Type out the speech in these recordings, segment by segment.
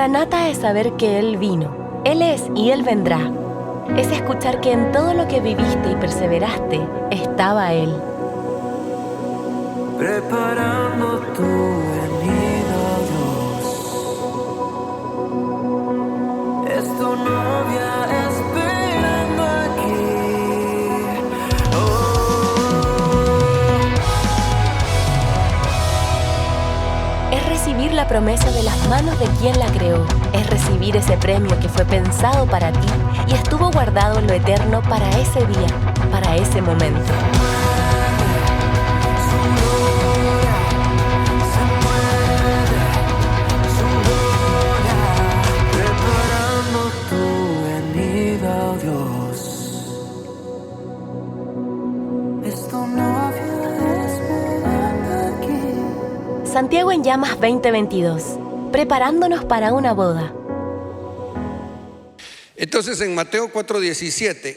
Maranata es saber que Él vino, Él es y Él vendrá. Es escuchar que en todo lo que viviste y perseveraste estaba Él. Preparando tu venida, Dios. Es tu novia esperando aquí. Es recibir la promesa de las manos de quien la creó. Es recibir ese premio que fue pensado para ti y estuvo guardado en lo eterno para ese día, para ese momento. Santiago en Llamas 2022, preparándonos para una boda. Entonces en Mateo 4:17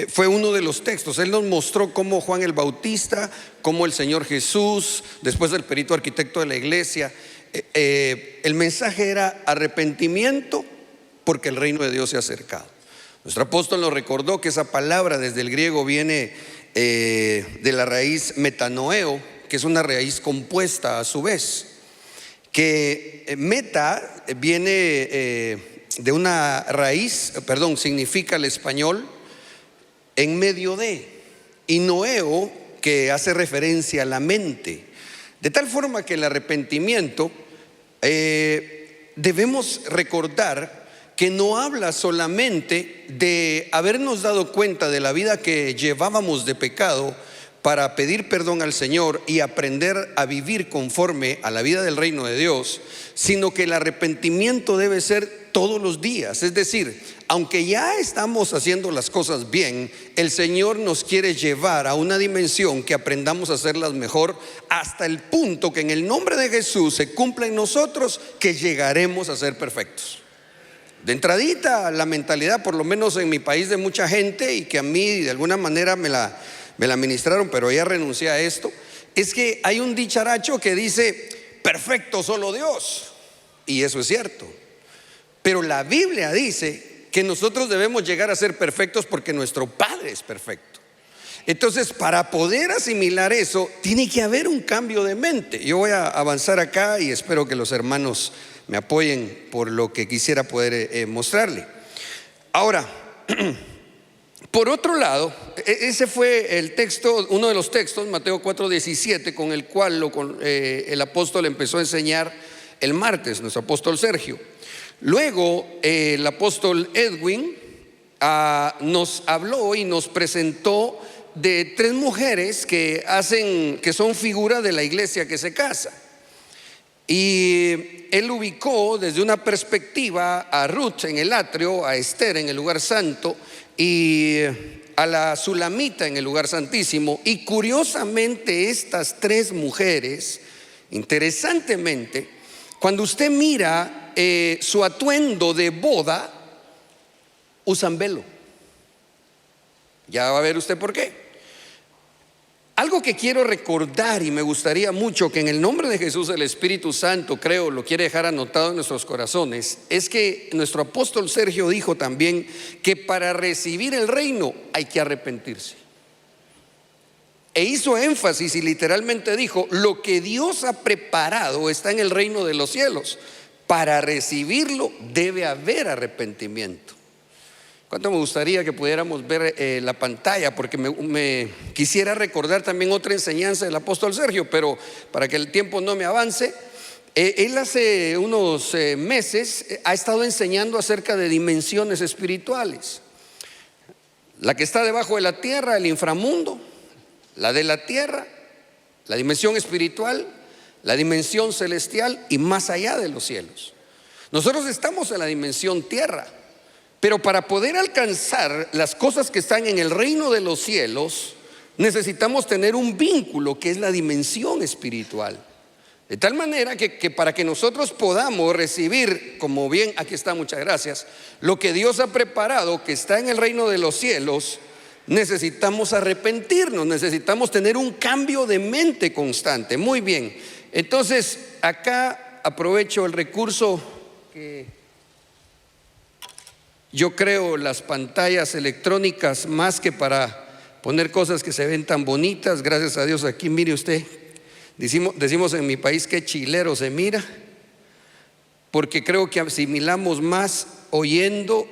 fue uno de los textos. Él nos mostró cómo Juan el Bautista, cómo el Señor Jesús, después del perito arquitecto de la iglesia, el mensaje era arrepentimiento porque el reino de Dios se ha acercado. Nuestro apóstol nos recordó que esa palabra desde el griego viene de la raíz metanoeo, que es una raíz compuesta a su vez, que meta viene de una raíz, significa el español en medio de, y noeo, que hace referencia a la mente, de tal forma que el arrepentimiento debemos recordar que no habla solamente de habernos dado cuenta de la vida que llevábamos de pecado para pedir perdón al Señor y aprender a vivir conforme a la vida del reino de Dios, sino que el arrepentimiento debe ser todos los días. Es decir, aunque ya estamos haciendo las cosas bien, el Señor nos quiere llevar a una dimensión que aprendamos a hacerlas mejor, hasta el punto que en el nombre de Jesús se cumpla en nosotros que llegaremos a ser perfectos. De entradita, la mentalidad, por lo menos en mi país, de mucha gente, y que a mí de alguna manera me la ministraron, pero ya renuncié a esto, es que hay un dicharacho que dice: perfecto solo Dios. Y eso es cierto, pero la Biblia dice que nosotros debemos llegar a ser perfectos porque nuestro Padre es perfecto. Entonces, para poder asimilar eso, tiene que haber un cambio de mente. Yo voy a avanzar acá y espero que los hermanos me apoyen por lo que quisiera poder mostrarle. Ahora, por otro lado, ese fue el texto, uno de los textos, Mateo 4:17, con el cual el apóstol empezó a enseñar el martes, nuestro apóstol Sergio. Luego el apóstol Edwin nos habló y nos presentó de 3 mujeres que son figura de la iglesia que se casa. Y él ubicó desde una perspectiva a Ruth en el atrio, a Esther en el lugar santo y a la Sulamita en el lugar santísimo. Y curiosamente, estas 3 mujeres, interesantemente, cuando usted mira su atuendo de boda, usan velo. Ya va a ver usted por qué. Algo que quiero recordar, y me gustaría mucho que en el nombre de Jesús el Espíritu Santo, creo, lo quiere dejar anotado en nuestros corazones, es que nuestro apóstol Sergio dijo también que para recibir el reino hay que arrepentirse. E hizo énfasis y literalmente dijo: lo que Dios ha preparado está en el reino de los cielos. Para recibirlo debe haber arrepentimiento. ¿Cuánto me gustaría que pudiéramos ver la pantalla? Porque me quisiera recordar también otra enseñanza del apóstol Sergio, pero para que el tiempo no me avance, él hace unos meses ha estado enseñando acerca de dimensiones espirituales. La que está debajo de la tierra, el inframundo; la de la tierra, la dimensión espiritual; la dimensión celestial y más allá de los cielos. Nosotros estamos en la dimensión tierra, pero para poder alcanzar las cosas que están en el reino de los cielos, necesitamos tener un vínculo que es la dimensión espiritual. De tal manera que para que nosotros podamos recibir, como bien, aquí está, muchas gracias, lo que Dios ha preparado, que está en el reino de los cielos, necesitamos arrepentirnos, necesitamos tener un cambio de mente constante. Muy bien, entonces acá aprovecho el recurso que yo creo las pantallas electrónicas, más que para poner cosas que se ven tan bonitas. Gracias a Dios aquí, mire usted, decimos en mi país que chilero se mira, porque creo que asimilamos más oyendo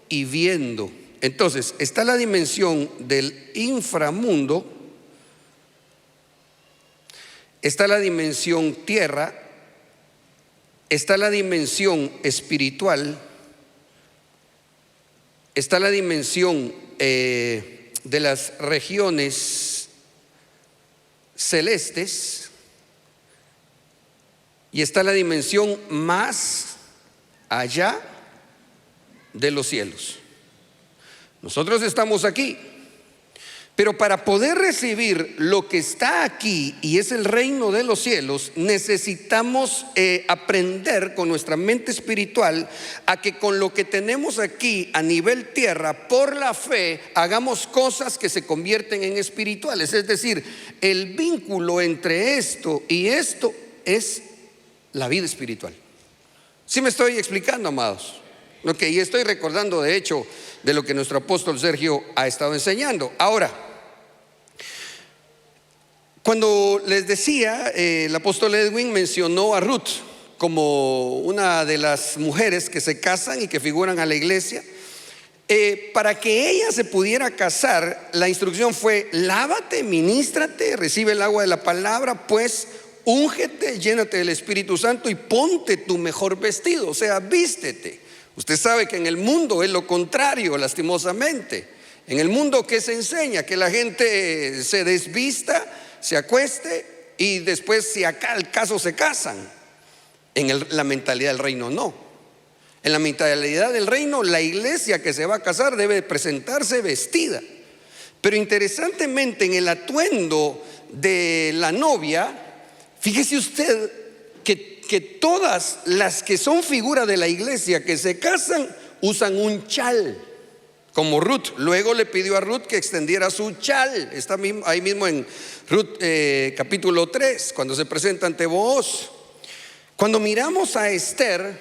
y viendo. Entonces, está la dimensión del inframundo, está la dimensión tierra, está la dimensión espiritual, está la dimensión de las regiones celestes y está la dimensión más allá de los cielos. Nosotros estamos aquí, pero para poder recibir lo que está aquí y es el reino de los cielos, necesitamos aprender con nuestra mente espiritual a que con lo que tenemos aquí a nivel tierra, por la fe, hagamos cosas que se convierten en espirituales. Es decir, el vínculo entre esto y esto es la vida espiritual. ¿Sí me estoy explicando, amados? Ok, y estoy recordando de hecho de lo que nuestro apóstol Sergio ha estado enseñando. Ahora, cuando les decía, el apóstol Edwin mencionó a Ruth como una de las mujeres que se casan y que figuran a la iglesia. Para que ella se pudiera casar, la instrucción fue: lávate, ministrate, recibe el agua de la palabra, pues úngete, llénate del Espíritu Santo y ponte tu mejor vestido, o sea, vístete. Usted sabe que en el mundo es lo contrario, lastimosamente. En el mundo, ¿qué se enseña? Que la gente se desvista, se acueste y después, si acá al caso, se casan. En la mentalidad del reino no. En la mentalidad del reino, la iglesia que se va a casar debe presentarse vestida. Pero interesantemente, en el atuendo de la novia, fíjese usted que todas las que son figura de la iglesia que se casan usan un chal, como Ruth. Luego le pidió a Ruth que extendiera su chal. Está ahí mismo en Ruth capítulo 3, cuando se presenta ante Booz. Cuando miramos a Esther,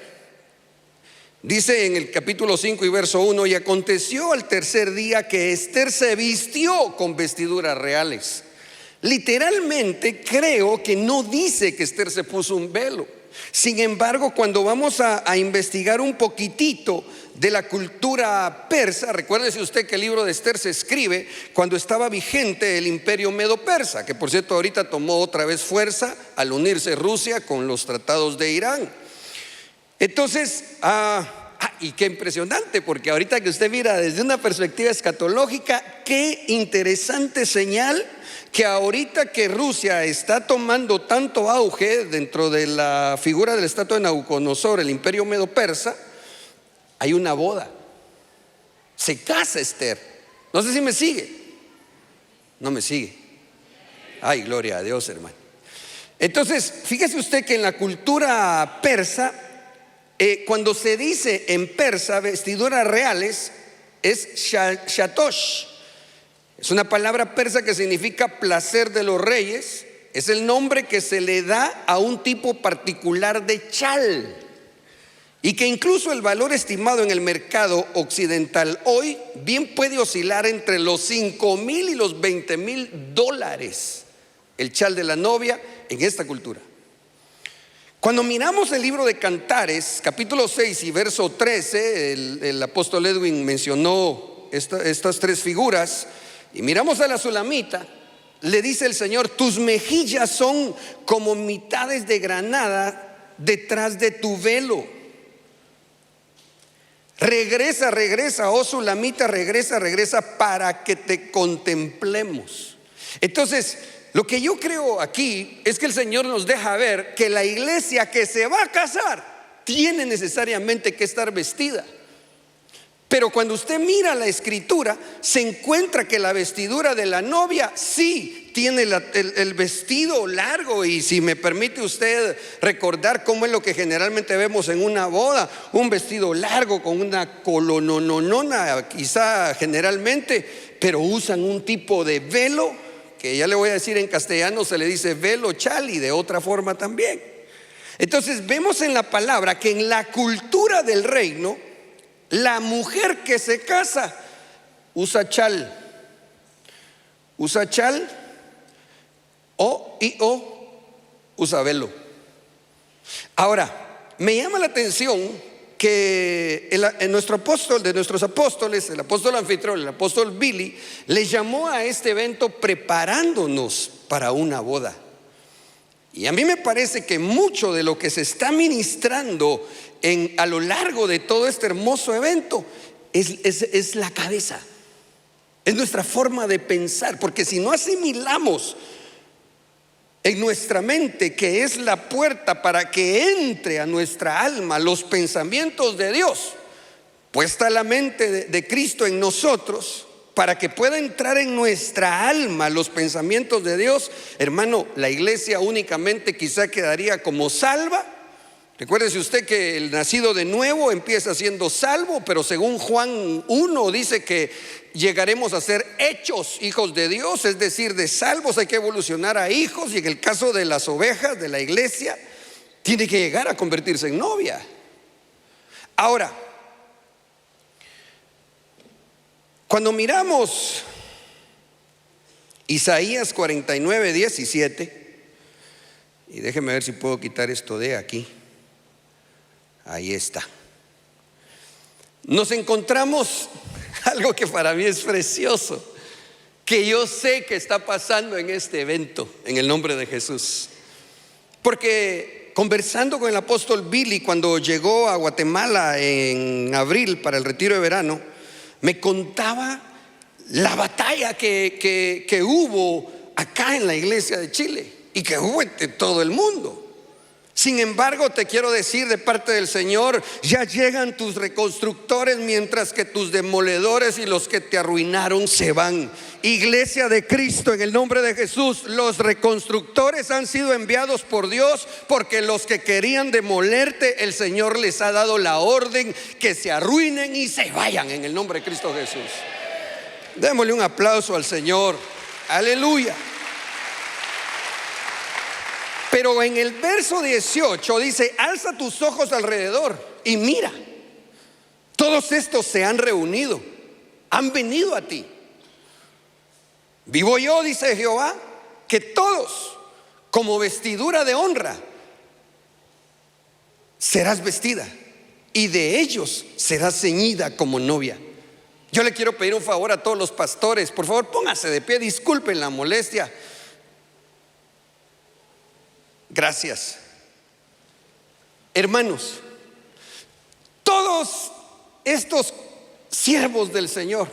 dice en el capítulo 5 y verso 1: y aconteció al tercer día que Esther se vistió con vestiduras reales. Literalmente creo que no dice que Esther se puso un velo. Sin embargo, cuando vamos a investigar un poquitito de la cultura persa, recuérdese usted que el libro de Esther se escribe cuando estaba vigente el imperio medo-persa, que por cierto ahorita tomó otra vez fuerza al unirse Rusia con los tratados de Irán. Entonces, y qué impresionante, porque ahorita que usted mira desde una perspectiva escatológica, qué interesante señal que ahorita que Rusia está tomando tanto auge dentro de la figura del estatua de Nabucodonosor, el imperio medo-persa, hay una boda. Se casa Esther. No sé si me sigue. No me sigue. Ay, gloria a Dios, hermano. Entonces, fíjese usted que en la cultura persa, cuando se dice en persa vestiduras reales, es shatosh. Es una palabra persa que significa placer de los reyes. Es el nombre que se le da a un tipo particular de chal, y que incluso el valor estimado en el mercado occidental hoy bien puede oscilar entre los 5,000 y los 20,000 dólares el chal de la novia en esta cultura. Cuando miramos el libro de Cantares, capítulo 6 y verso 13, el apóstol Edwin mencionó estas tres figuras, y miramos a la sulamita, le dice el Señor: tus mejillas son como mitades de granada detrás de tu velo. Regresa, oh sulamita, regresa para que te contemplemos. Entonces, lo que yo creo aquí es que el Señor nos deja ver que la iglesia que se va a casar tiene necesariamente que estar vestida. Pero cuando usted mira la escritura, se encuentra que la vestidura de la novia sí tiene el vestido largo. Y si me permite usted recordar cómo es lo que generalmente vemos en una boda: un vestido largo con una colononona, quizá generalmente, pero usan un tipo de velo que ya le voy a decir en castellano, se le dice velo chal, y de otra forma también. Entonces vemos en la palabra que en la cultura del reino, la mujer que se casa usa chal o usa velo. Ahora, me llama la atención que en nuestro apóstol, de nuestros apóstoles, el apóstol anfitrión, el apóstol Billy, le llamó a este evento preparándonos para una boda. Y a mí me parece que mucho de lo que se está ministrando a lo largo de todo este hermoso evento es la cabeza, es nuestra forma de pensar, porque si no asimilamos en nuestra mente, que es la puerta para que entre a nuestra alma los pensamientos de Dios, puesta la mente de Cristo en nosotros, para que pueda entrar en nuestra alma los pensamientos de Dios, hermano, la iglesia únicamente quizá quedaría como salva. Recuérdese usted que el nacido de nuevo empieza siendo salvo, pero según Juan 1 dice que llegaremos a ser hechos hijos de Dios, es decir, de salvos hay que evolucionar a hijos, y en el caso de las ovejas de la iglesia tiene que llegar a convertirse en novia. Ahora, cuando miramos Isaías 49:17, y déjeme ver si puedo quitar esto de aquí. Ahí está. Nos encontramos algo que para mí es precioso, que yo sé que está pasando en este evento, en el nombre de Jesús. Porque conversando con el apóstol Billy cuando llegó a Guatemala en abril para el retiro de verano, me contaba la batalla que hubo acá en la iglesia de Chile y que hubo entre todo el mundo. Sin embargo, te quiero decir de parte del Señor, ya llegan tus reconstructores, mientras que tus demoledores y los que te arruinaron se van. Iglesia de Cristo, en el nombre de Jesús, los reconstructores han sido enviados por Dios, porque los que querían demolerte, el Señor les ha dado la orden que se arruinen y se vayan en el nombre de Cristo Jesús. Démosle un aplauso al Señor. Aleluya. Pero en el verso 18 dice: alza tus ojos alrededor y mira, todos estos se han reunido, han venido a ti. Vivo yo, dice Jehová, que todos como vestidura de honra serás vestida, y de ellos serás ceñida como novia. Yo le quiero pedir un favor a todos los pastores, por favor pónganse de pie, disculpen la molestia. Gracias. Hermanos, todos estos siervos del Señor,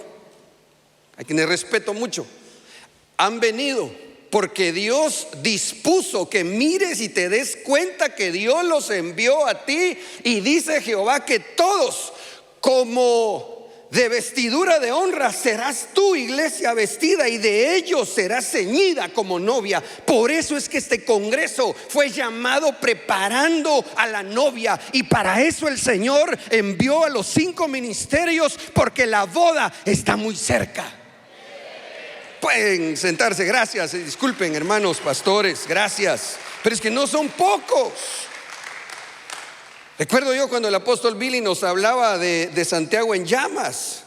a quienes respeto mucho, han venido porque Dios dispuso que mires y te des cuenta que Dios los envió a ti. Y dice Jehová que todos como de vestidura de honra serás tú, iglesia, vestida, y de ellos serás ceñida como novia. Por eso es que este congreso fue llamado Preparando a la Novia, y para eso el Señor envió a los 5 ministerios, porque la boda está muy cerca. Pueden sentarse, gracias, disculpen hermanos pastores, gracias, pero es que no son pocos. Recuerdo yo cuando el apóstol Billy nos hablaba de Santiago en llamas,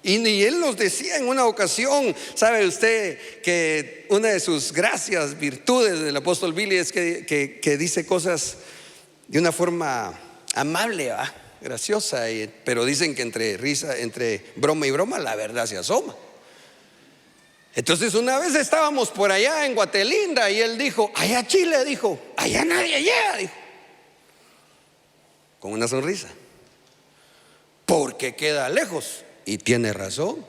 y él nos decía en una ocasión, sabe usted que una de sus gracias, virtudes del apóstol Billy es que dice cosas de una forma amable, graciosa, pero dicen que entre risa, entre broma y broma, la verdad se asoma. Entonces una vez estábamos por allá en Guatelinda y él dijo: allá Chile, dijo, allá nadie llega, dijo, con una sonrisa, porque queda lejos. Y tiene razón.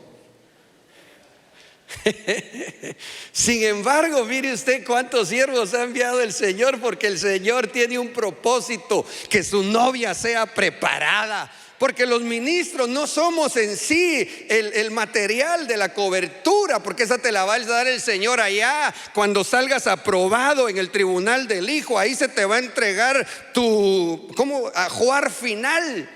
Sin embargo, mire usted cuántos siervos ha enviado el Señor, porque el Señor tiene un propósito: que su novia sea preparada. Porque los ministros no somos en sí el material de la cobertura, porque esa te la va a dar el Señor allá cuando salgas aprobado en el tribunal del Hijo. Ahí se te va a entregar tu ajuar final.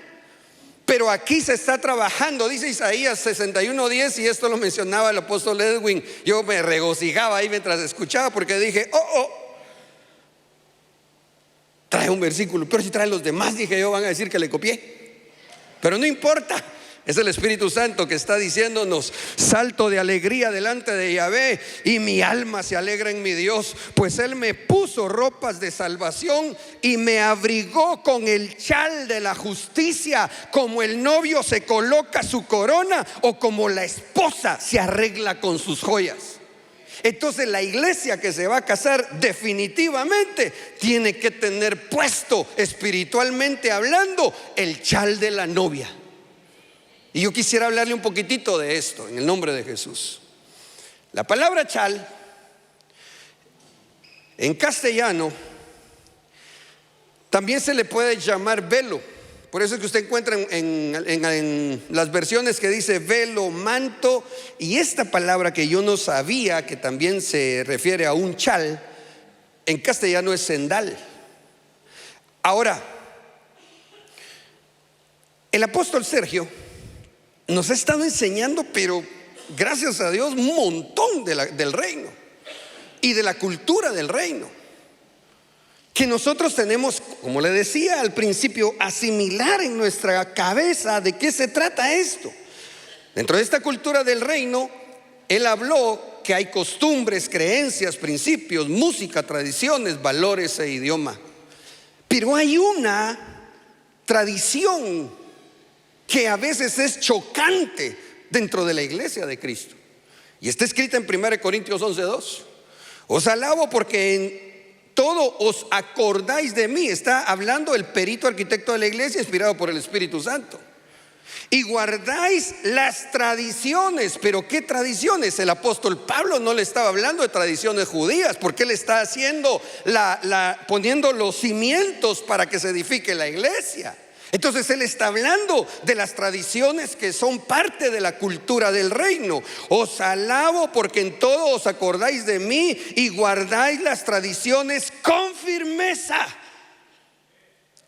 Pero aquí se está trabajando, dice Isaías 61:10, y esto lo mencionaba el apóstol Edwin. Yo me regocijaba ahí mientras escuchaba, porque dije: trae un versículo, pero si trae los demás, dije yo, van a decir que le copié. Pero no importa. Es el Espíritu Santo que está diciéndonos: salto de alegría delante de Yahvé, y mi alma se alegra en mi Dios, pues Él me puso ropas de salvación y me abrigó con el chal de la justicia, como el novio se coloca su corona o como la esposa se arregla con sus joyas. Entonces la iglesia que se va a casar definitivamente tiene que tener puesto, espiritualmente hablando, el chal de la novia. Y yo quisiera hablarle un poquitito de esto en el nombre de Jesús. La palabra chal en castellano también se le puede llamar velo. Por eso es que usted encuentra en las versiones que dice velo, manto. Y esta palabra que yo no sabía, que también se refiere a un chal, en castellano es sendal. Ahora, el apóstol Sergio nos ha estado enseñando, pero gracias a Dios, un montón del reino y de la cultura del reino, que nosotros tenemos, como le decía al principio, asimilar en nuestra cabeza de qué se trata esto. Dentro de esta cultura del reino, él habló que hay costumbres, creencias, principios, música, tradiciones, valores e idioma. Pero hay una tradición que a veces es chocante dentro de la iglesia de Cristo, y está escrita en 1 Corintios 11:2. Os alabo porque en todo os acordáis de mí. Está hablando el perito arquitecto de la iglesia, inspirado por el Espíritu Santo. Y guardáis las tradiciones. ¿Pero qué tradiciones? El apóstol Pablo no le estaba hablando de tradiciones judías, porque él está haciendo poniendo los cimientos para que se edifique la iglesia. Entonces él está hablando de las tradiciones que son parte de la cultura del reino. Os alabo porque en todo os acordáis de mí y guardáis las tradiciones con firmeza,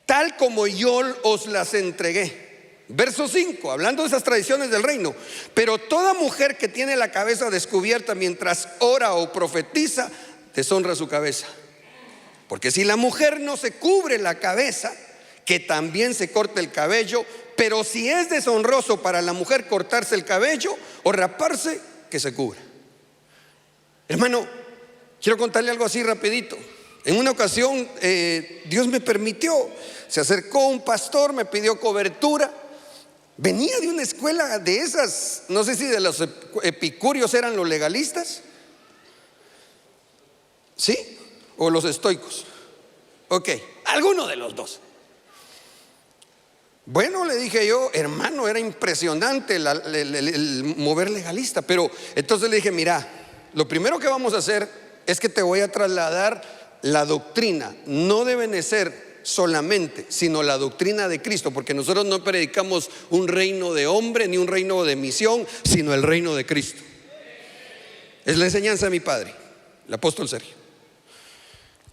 tal como yo os las entregué. Verso 5, hablando de esas tradiciones del reino. Pero toda mujer que tiene la cabeza descubierta mientras ora o profetiza, deshonra su cabeza. Porque si la mujer no se cubre la cabeza, que también se corte el cabello. Pero si es deshonroso para la mujer cortarse el cabello o raparse, que se cubra. Hermano, quiero contarle algo así rapidito. En una ocasión Dios me permitió, se acercó un pastor, me pidió cobertura. Venía de una escuela de esas, no sé si de los epicúreos eran los legalistas, ¿sí? O los estoicos. Ok, alguno de los dos. Bueno, le dije yo, hermano, era impresionante el mover legalista. Pero entonces le dije: mira, lo primero que vamos a hacer es que te voy a trasladar la doctrina. No deben de ser solamente, sino la doctrina de Cristo, porque nosotros no predicamos un reino de hombre ni un reino de misión, sino el reino de Cristo. Es la enseñanza de mi padre, el apóstol Sergio.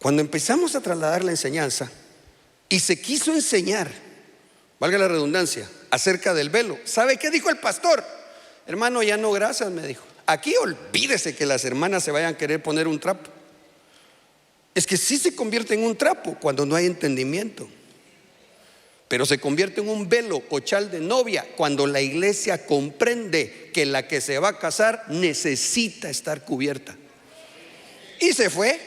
Cuando empezamos a trasladar la enseñanza y se quiso enseñar, valga la redundancia, acerca del velo, ¿sabe qué dijo el pastor? Hermano, ya no, gracias, me dijo. Aquí olvídese que las hermanas se vayan a querer poner un trapo. Es que sí se convierte en un trapo cuando no hay entendimiento, pero se convierte en un velo o chal de novia cuando la iglesia comprende que la que se va a casar necesita estar cubierta. Y se fue.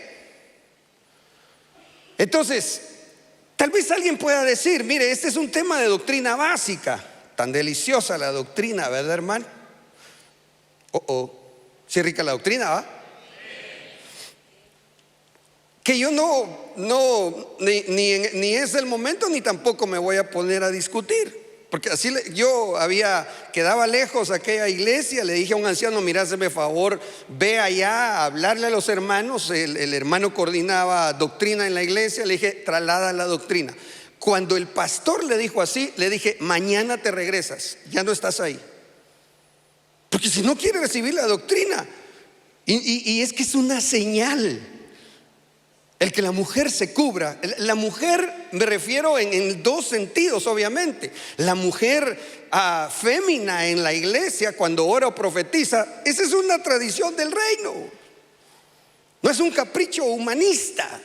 Entonces, tal vez alguien pueda decir: mire, este es un tema de doctrina básica. Tan deliciosa la doctrina, ¿verdad, hermano? Sí, rica la doctrina, ¿va? Que yo ni es el momento, ni tampoco me voy a poner a discutir. Porque así yo quedaba lejos a aquella iglesia. Le dije a un anciano: mira, hazme favor, ve allá a hablarle a los hermanos. El hermano coordinaba doctrina en la iglesia. Le dije: traslada la doctrina. Cuando el pastor le dijo así, le dije: mañana te regresas, ya no estás ahí. Porque si no quiere recibir la doctrina, y es que es una señal el que la mujer se cubra. La mujer, me refiero en dos sentidos, obviamente. La mujer fémina en la iglesia, cuando ora o profetiza, esa es una tradición del reino. No es un capricho humanista,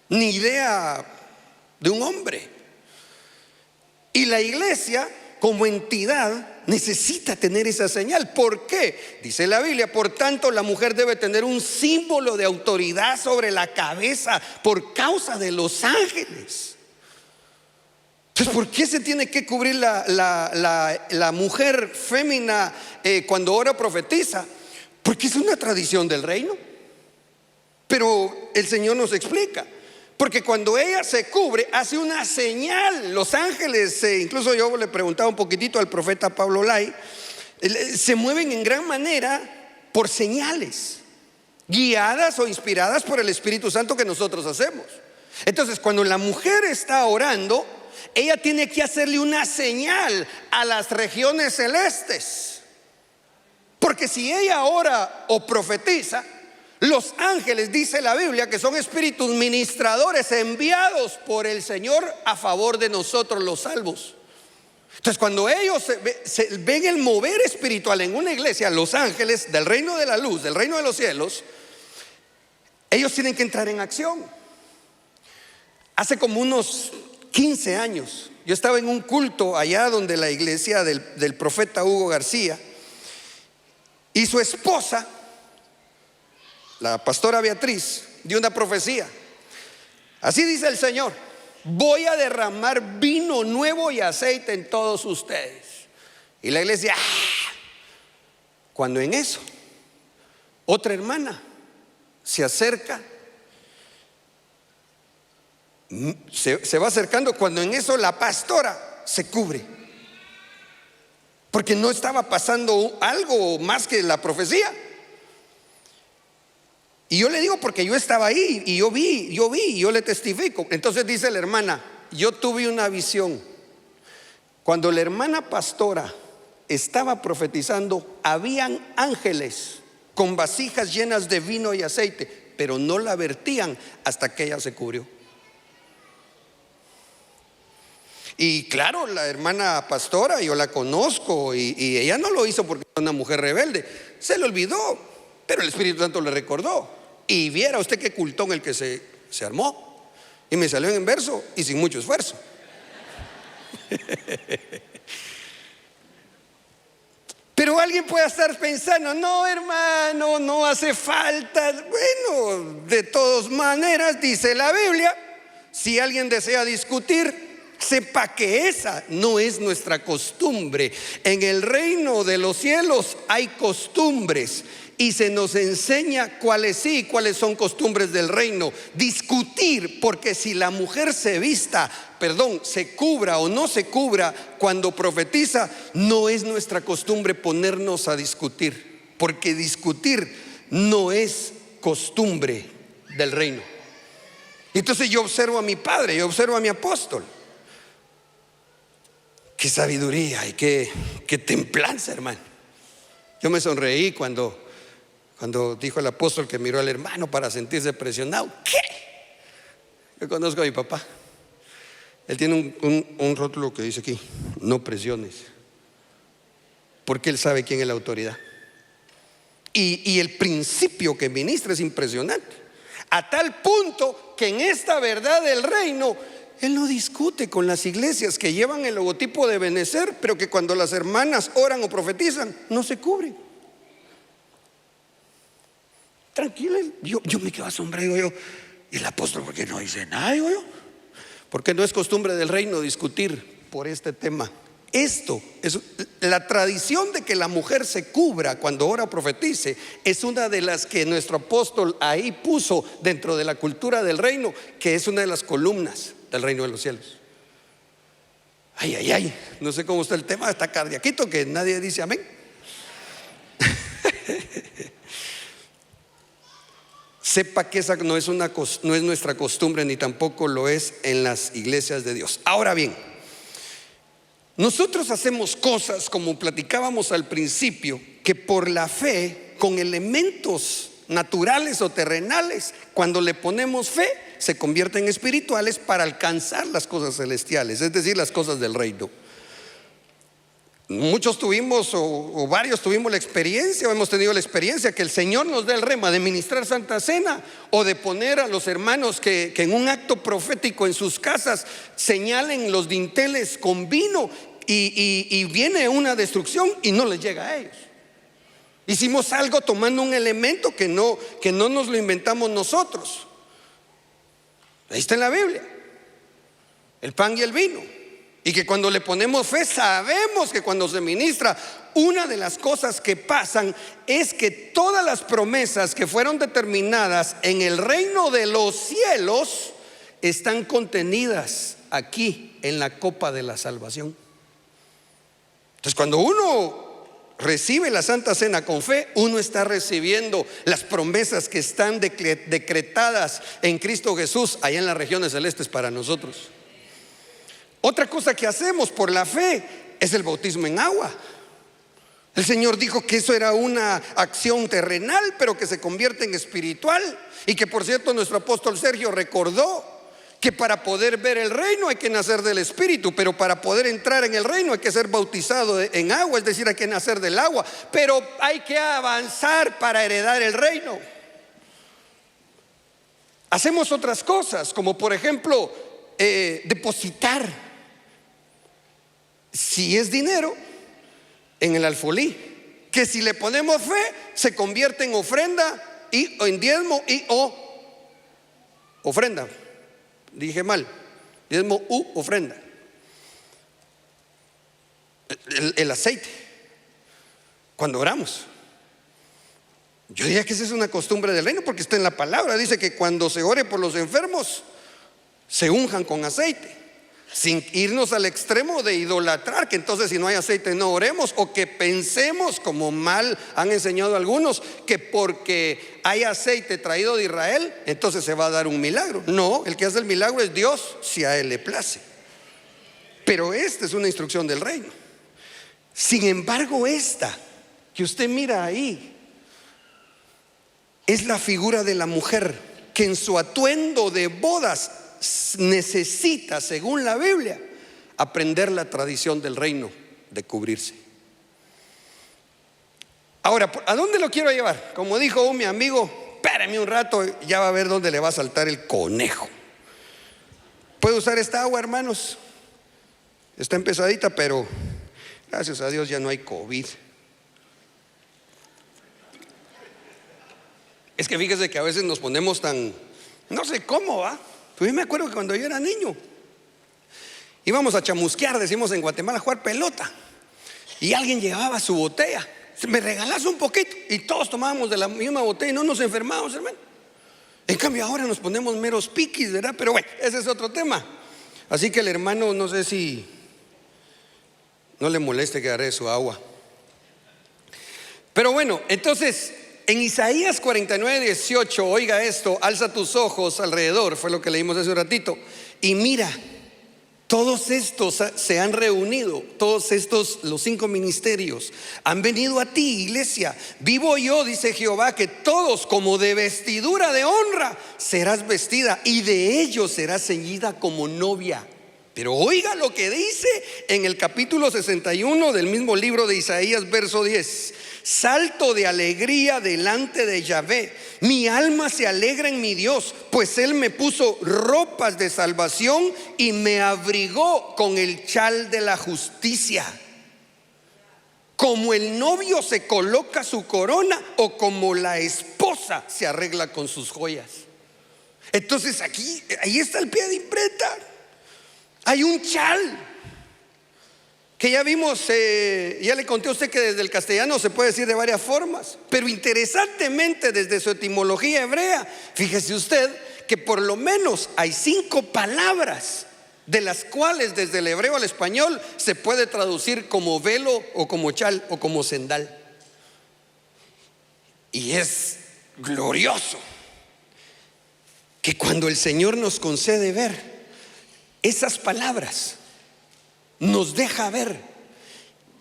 ni idea de un hombre. Y la iglesia como entidad necesita tener esa señal. ¿Por qué? Dice la Biblia, por tanto la mujer debe tener un símbolo de autoridad sobre la cabeza por causa de los ángeles. Entonces, ¿por qué se tiene que cubrir la mujer fémina cuando ora profetiza? Porque es una tradición del reino. Pero el Señor nos explica. Porque cuando ella se cubre, hace una señal. Los ángeles, incluso yo le preguntaba un poquitito al profeta Pablo Lai, se mueven en gran manera por señales, guiadas o inspiradas por el Espíritu Santo que nosotros hacemos. Entonces, cuando la mujer está orando, ella tiene que hacerle una señal a las regiones celestes. Porque si ella ora o profetiza, los ángeles, dice la Biblia, que son espíritus ministradores enviados por el Señor a favor de nosotros los salvos. Entonces, cuando ellos ven el mover espiritual en una iglesia, los ángeles del reino de la luz, del reino de los cielos, ellos tienen que entrar en acción. Hace como unos 15 años yo estaba en un culto allá donde la iglesia del profeta Hugo García, y su esposa, la pastora Beatriz, dio una profecía. Así dice el Señor: voy a derramar vino nuevo y aceite en todos ustedes. Y la iglesia, cuando en eso otra hermana se acerca, se va acercando, cuando en eso la pastora se cubre, porque no estaba pasando algo más que la profecía. Y yo le digo porque yo estaba ahí y yo vi, yo le testifico. Entonces dice la hermana: yo tuve una visión. Cuando la hermana pastora estaba profetizando, habían ángeles con vasijas llenas de vino y aceite, pero no la vertían hasta que ella se cubrió. Y claro, la hermana pastora, yo la conozco, y ella no lo hizo porque es una mujer rebelde. Se le olvidó, pero el Espíritu Santo le recordó. Y viera usted qué cultón el que se armó. Y me salió en verso y sin mucho esfuerzo. Pero alguien puede estar pensando: no, hermano, no hace falta. Bueno, de todas maneras, dice la Biblia, si alguien desea discutir, sepa que esa no es nuestra costumbre. En el reino de los cielos hay costumbres, y se nos enseña cuáles sí y cuáles son costumbres del reino. Discutir, porque si la mujer se cubra o no se cubra cuando profetiza, no es nuestra costumbre ponernos a discutir, porque discutir no es costumbre del reino. Entonces yo observo a mi padre, yo observo a mi apóstol. Qué sabiduría y qué templanza, hermano. Yo me sonreí cuando dijo el apóstol que miró al hermano para sentirse presionado. ¿Qué? Yo conozco a mi papá. Él tiene un rótulo que dice aquí: no presiones, porque él sabe quién es la autoridad. Y el principio que ministra es impresionante, a tal punto que en esta verdad del reino él no discute con las iglesias que llevan el logotipo de Benecer, pero que cuando las hermanas oran o profetizan no se cubren. Tranquilo. Yo me quedo asombrado. ¿Y el apóstol por qué no dice nada? Yo, porque no es costumbre del reino discutir por este tema. Esto es la tradición de que la mujer se cubra cuando ora o profetice. Es una de las que nuestro apóstol ahí puso dentro de la cultura del reino, que es una de las columnas del reino de los cielos. Ay, no sé cómo está el tema, está cardiaquito que nadie dice amén. Sepa que esa no es nuestra costumbre, ni tampoco lo es en las iglesias de Dios. Ahora bien, nosotros hacemos cosas, como platicábamos al principio, que por la fe, con elementos naturales o terrenales, cuando le ponemos fe, se convierten en espirituales para alcanzar las cosas celestiales, es decir, las cosas del reino. Muchos tuvimos o varios tuvimos la experiencia, o hemos tenido la experiencia que el Señor nos da el rema de ministrar Santa Cena, o de poner a los hermanos que en un acto profético en sus casas señalen los dinteles con vino, y viene una destrucción y no les llega a ellos. Hicimos algo tomando un elemento que no nos lo inventamos nosotros. Ahí está en la Biblia, el pan y el vino. Y que cuando le ponemos fe, sabemos que cuando se ministra, una de las cosas que pasan es que todas las promesas que fueron determinadas en el reino de los cielos están contenidas aquí en la copa de la salvación. Entonces, cuando uno recibe la Santa Cena con fe, uno está recibiendo las promesas que están decretadas en Cristo Jesús allá en las regiones celestes para nosotros. Otra cosa que hacemos por la fe es el bautismo en agua. El Señor dijo que eso era una acción terrenal, pero que se convierte en espiritual. Y que, por cierto, nuestro apóstol Sergio recordó que para poder ver el reino hay que nacer del Espíritu, pero para poder entrar en el reino hay que ser bautizado en agua, es decir, hay que nacer del agua. Pero hay que avanzar para heredar el reino. Hacemos otras cosas, como por ejemplo depositar, si es dinero, en el alfolí, que si le ponemos fe se convierte en ofrenda o en diezmo ofrenda. Dije mal, diezmo ofrenda. El aceite, cuando oramos, yo diría que esa es una costumbre del reino, porque está en la palabra. Dice que cuando se ore por los enfermos, se unjan con aceite, sin irnos al extremo de idolatrar, que entonces si no hay aceite no oremos, o que pensemos, como mal han enseñado algunos, que porque hay aceite traído de Israel entonces se va a dar un milagro. No, el que hace el milagro es Dios, si a Él le place. Pero esta es una instrucción del reino. Sin embargo, esta que usted mira ahí es la figura de la mujer que en su atuendo de bodas necesita, según la Biblia, aprender la tradición del reino de cubrirse. Ahora, ¿a dónde lo quiero llevar? Como dijo mi amigo, espérame un rato, ya va a ver dónde le va a saltar el conejo. ¿Puede usar esta agua, hermanos? Está empezadita, pero gracias a Dios ya no hay COVID. Es que fíjese que a veces nos ponemos tan, no sé cómo, ¿va? Pues yo me acuerdo que cuando yo era niño íbamos a chamusquear, decimos en Guatemala, a jugar pelota, y alguien llevaba su botella. Me regalas un poquito, y todos tomábamos de la misma botella y no nos enfermábamos, hermano. En cambio ahora nos ponemos meros piquis, ¿verdad? Pero bueno, ese es otro tema. Así que el hermano, no sé si no le moleste que agarre su agua. Pero bueno, entonces en Isaías 49:18, oiga esto: alza tus ojos alrededor, fue lo que leímos hace un ratito, y mira, todos estos se han reunido, todos estos, los 5 ministerios, han venido a ti, iglesia. Vivo yo, dice Jehová, que todos como de vestidura de honra serás vestida, y de ellos serás ceñida como novia. Pero oiga lo que dice en el capítulo 61 del mismo libro de Isaías, verso 10: salto de alegría delante de Yahvé, mi alma se alegra en mi Dios, pues Él me puso ropas de salvación y me abrigó con el chal de la justicia. Como el novio se coloca su corona, o como la esposa se arregla con sus joyas. Entonces ahí está el pie de imprenta. Hay un chal que ya vimos, ya le conté a usted que desde el castellano se puede decir de varias formas, pero interesantemente desde su etimología hebrea, fíjese usted que por lo menos hay 5 palabras, de las cuales desde el hebreo al español se puede traducir como velo, o como chal, o como sendal. Y es glorioso que cuando el Señor nos concede ver esas palabras, nos deja ver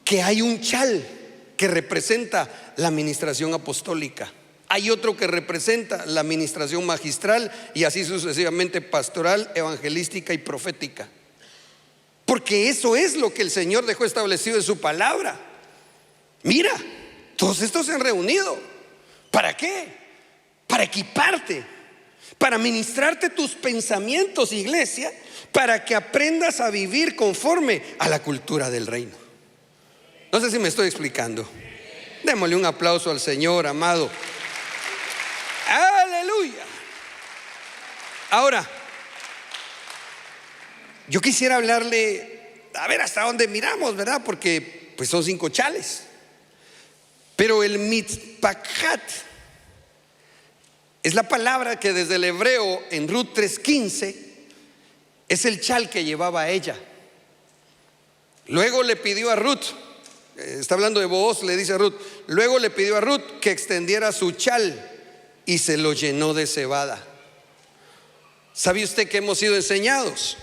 que hay un chal que representa la administración apostólica, hay otro que representa la administración magistral, y así sucesivamente pastoral, evangelística y profética. porque eso es lo que el Señor dejó establecido en su palabra. Mira, todos estos se han reunido. ¿Para qué? Para equiparte, para ministrarte tus pensamientos, iglesia, para que aprendas a vivir conforme a la cultura del reino. No sé si me estoy explicando. Démosle un aplauso al Señor, amado. Aleluya. Ahora, yo quisiera hablarle, a ver hasta dónde miramos, ¿verdad? Porque pues son 5 chales. Pero el mitpachat es la palabra que desde el hebreo en Ruth 3:15 es el chal que llevaba a ella. Luego le pidió a Ruth, está hablando de Booz, le dice a Ruth, luego le pidió a Ruth que extendiera su chal y se lo llenó de cebada. ¿Sabe usted que hemos sido enseñados?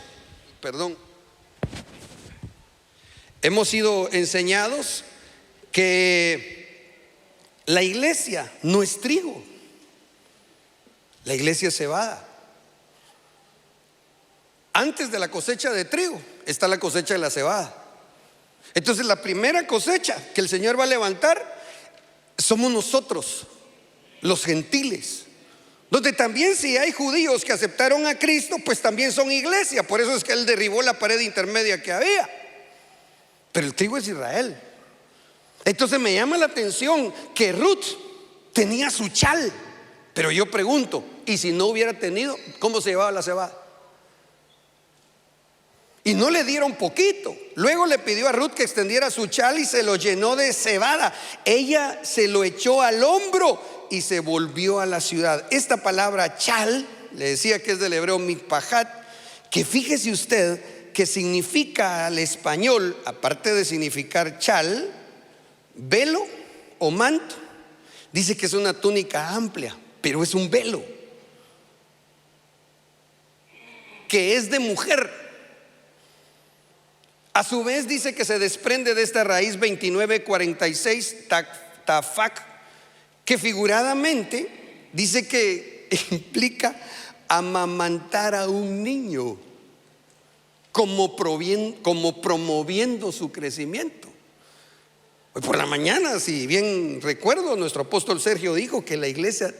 Hemos sido enseñados que la iglesia no es trigo, la iglesia es cebada. Antes de la cosecha de trigo está la cosecha de la cebada. Entonces la primera cosecha que el Señor va a levantar somos nosotros, los gentiles, donde también si hay judíos que aceptaron a Cristo, pues también son iglesia. Por eso es que Él derribó la pared intermedia que había. Pero el trigo es Israel. Entonces me llama la atención que Ruth tenía su chal. Pero yo pregunto, ¿y si no hubiera tenido, cómo se llevaba la cebada? Y no le dieron poquito. Luego le pidió a Ruth que extendiera su chal y se lo llenó de cebada. Ella se lo echó al hombro y se volvió a la ciudad. Esta palabra chal, le decía que es del hebreo mitpachat, que fíjese usted que significa al español, aparte de significar chal, velo o manto. Dice que es una túnica amplia, pero es un velo que es de mujer. A su vez dice que se desprende de esta raíz 2946 tafak, que figuradamente dice que implica amamantar a un niño como promoviendo su crecimiento. Hoy por la mañana, si bien recuerdo, nuestro apóstol Sergio dijo que la iglesia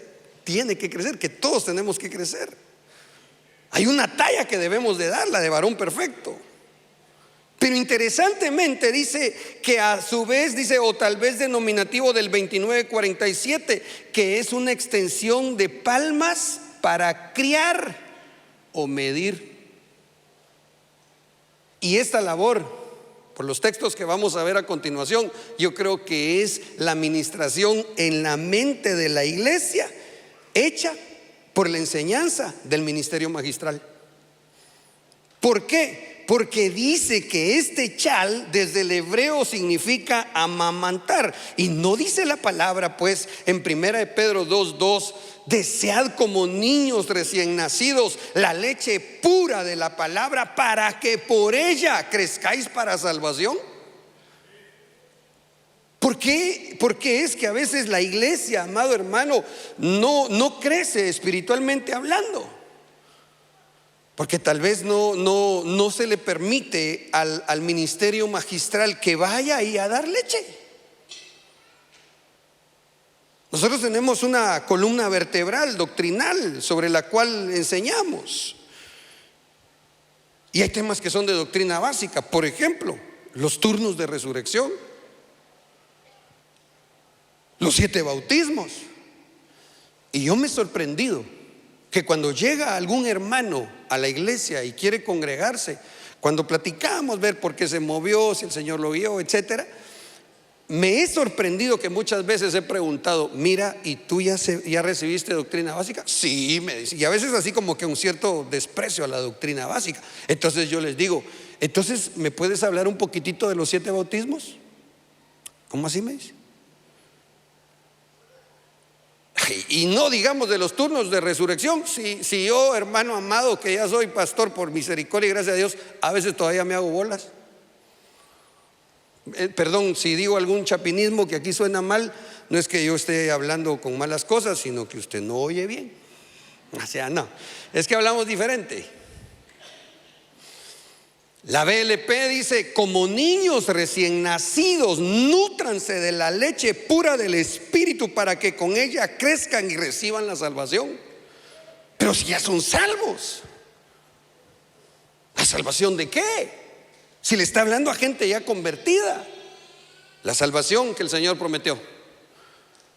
tiene que crecer, que todos tenemos que crecer. Hay una talla que debemos de dar, la de varón perfecto. Pero interesantemente dice que a su vez dice, o tal vez denominativo del 2947, que es una extensión de palmas para criar o medir. Y esta labor, por los textos que vamos a ver a continuación, yo creo que es la administración en la mente de la iglesia hecha por la enseñanza del ministerio magistral. ¿Por qué? Porque dice que este chal desde el hebreo significa amamantar. Y no dice la palabra pues en 1 de Pedro 2:2, desead como niños recién nacidos la leche pura de la palabra para que por ella crezcáis para salvación. ¿Por qué? Porque es que a veces la iglesia, amado hermano, no crece espiritualmente hablando. Porque tal vez no se le permite al ministerio magistral que vaya ahí a dar leche. Nosotros tenemos una columna vertebral doctrinal sobre la cual enseñamos. Y hay temas que son de doctrina básica. Por ejemplo, los turnos de resurrección, los 7 bautismos. Y yo me he sorprendido que cuando llega algún hermano a la iglesia y quiere congregarse, cuando platicamos, ver por qué se movió, si el Señor lo vio, etcétera, me he sorprendido que muchas veces he preguntado, mira, ¿y tú ya recibiste doctrina básica? Sí, me dice, y a veces así como que un cierto desprecio a la doctrina básica. Entonces yo les digo, entonces ¿me puedes hablar un poquitito de los 7 bautismos? ¿Cómo así? Me dice. Y no digamos de los turnos de resurrección. Si yo, hermano amado, que ya soy pastor por misericordia y gracias a Dios, a veces todavía me hago bolas. Perdón si digo algún chapinismo que aquí suena mal, no es que yo esté hablando con malas cosas, sino que usted no oye bien. O sea, no, es que hablamos diferente. La BLP dice: como niños recién nacidos, nútranse de la leche pura del Espíritu para que con ella crezcan y reciban la salvación. Pero si ya son salvos, ¿la salvación de qué? Si le está hablando a gente ya convertida. La salvación que el Señor prometió: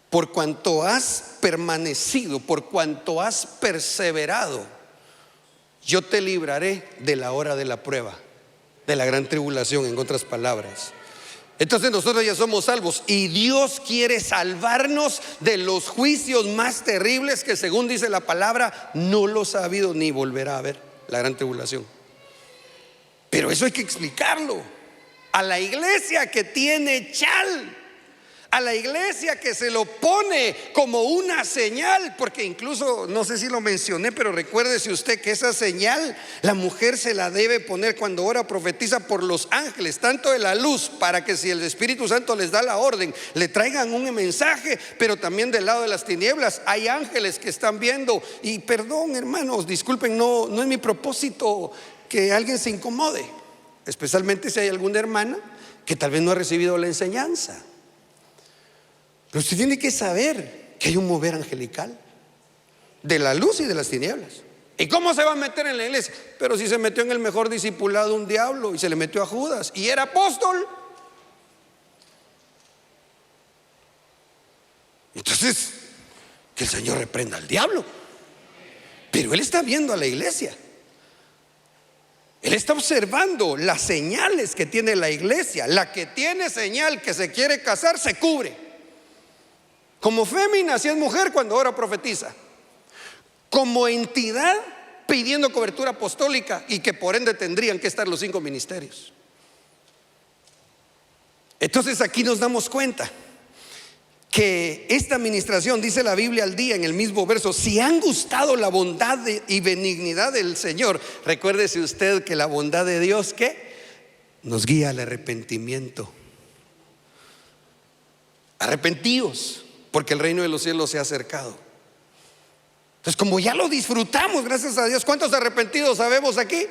por cuanto has permanecido, por cuanto has perseverado, yo te libraré de la hora de la prueba, de la gran tribulación, en otras palabras. Entonces nosotros ya somos salvos y Dios quiere salvarnos de los juicios más terribles que, según dice la palabra, no los ha habido ni volverá a haber, la gran tribulación. Pero eso hay que explicarlo a la iglesia que tiene chal, a la iglesia que se lo pone como una señal, porque incluso, no sé si lo mencioné, pero recuérdese usted que esa señal la mujer se la debe poner cuando ora, profetiza, por los ángeles, tanto de la luz, para que si el Espíritu Santo les da la orden, le traigan un mensaje, pero también del lado de las tinieblas hay ángeles que están viendo. Y perdón, hermanos, disculpen, no es mi propósito que alguien se incomode, especialmente si hay alguna hermana que tal vez no ha recibido la enseñanza. Pero usted tiene que saber que hay un mover angelical de la luz y de las tinieblas. ¿Y cómo se va a meter en la iglesia? Pero si se metió en el mejor discipulado un diablo, y se le metió a Judas y era apóstol. Entonces, que el Señor reprenda al diablo. Pero Él está viendo a la iglesia. Él está observando las señales que tiene la iglesia. La que tiene señal que se quiere casar se cubre. Como fémina, si es mujer, cuando ora, profetiza. Como entidad, pidiendo cobertura apostólica, y que por ende tendrían que estar los 5 ministerios. Entonces aquí nos damos cuenta que esta administración, dice la Biblia al día en el mismo verso: si han gustado la bondad y benignidad del Señor. Recuérdese usted que la bondad de Dios, ¿qué? Nos guía al arrepentimiento. Arrepentíos, porque el reino de los cielos se ha acercado. Entonces, como ya lo disfrutamos, gracias a Dios, ¿cuántos arrepentidos sabemos aquí?